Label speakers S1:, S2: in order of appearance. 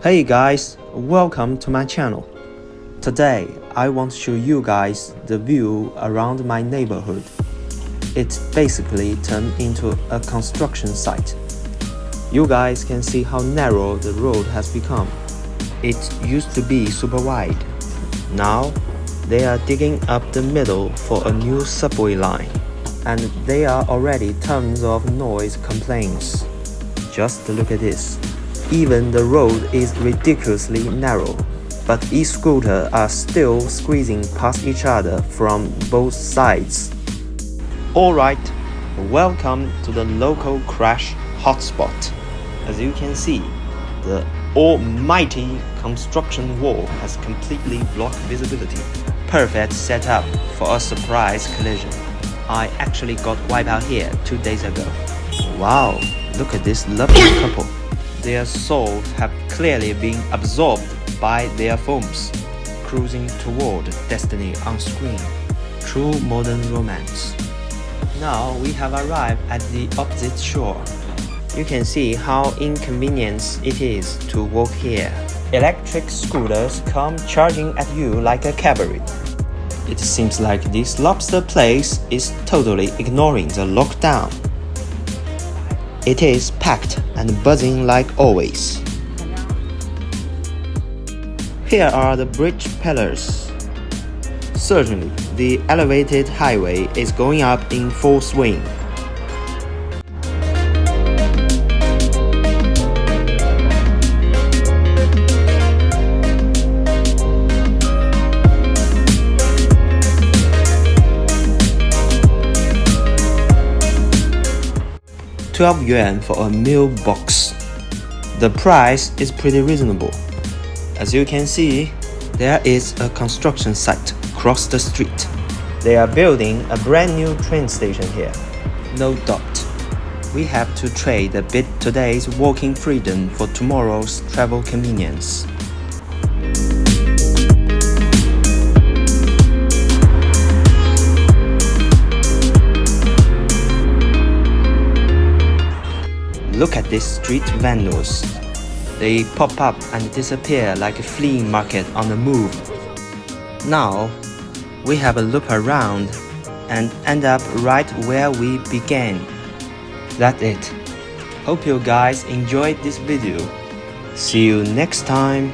S1: Hey guys, welcome to my channel. Today, I want to show you guys the view around my neighborhood. It's basically turned into a construction site. You guys can see how narrow the road has become. It used to be super wide. Now, they are digging up the middle for a new subway line. And there are already tons of noise complaints. Just look at this. Even the road is ridiculously narrow, but e-scooters are still squeezing past each other from both sides. Alright, welcome to the local crash hotspot. As you can see, the almighty construction wall has completely blocked visibility. Perfect setup for a surprise collision. I actually got wiped out here 2 days ago. Wow, look at this lovely couple. Their souls have clearly been absorbed by their foams, cruising toward destiny on screen. True modern romance. Now we have arrived at the opposite shore. You can see how inconvenient it is to walk here. Electric scooters come charging at you like a cavalry. It seems like this lobster place is totally ignoring the lockdown. It is packed and buzzing like always. Here are the bridge pillars. Certainly, the elevated highway is going up in full swing. yuan for a meal box. The price is pretty reasonable. As you can see, there is a construction site across the street. They are building a brand new train station here. No doubt. We have to trade a bit today's walking freedom for tomorrow's travel convenience. Look at these street vendors. They pop up and disappear like a flea market on the move. Now, we have a loop around and end up right where we began. That's it. Hope you guys enjoyed this video. See you next time.